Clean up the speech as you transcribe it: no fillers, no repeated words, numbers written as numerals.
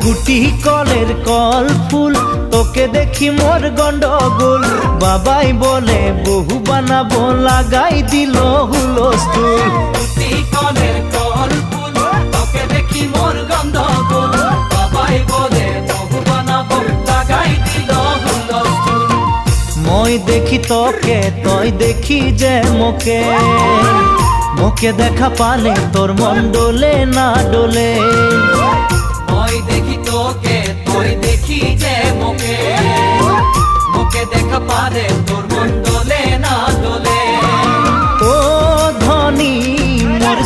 গুটি কলের কল ফুল তোকে দেখি মোর গন্ডগোল বাবাই বলে বহু বানাবো লাগাই দিল হুলস্থুল গুটি কলের কল ফুল তোকে দেখি মোর গন্ডগোল বাবাই বলে বহু বানাবো লাগাই দিল হুলস্থুল মই দেখি তোকে তই দেখি যে মোকে মোকে দেখা পালে তোর মন ডোলে না ডোলে মই দেখি তোকে তুই দেখি যে মোকে মোকে দেখা পারে তোর মন দোলে না দোলে ও ধনী মোর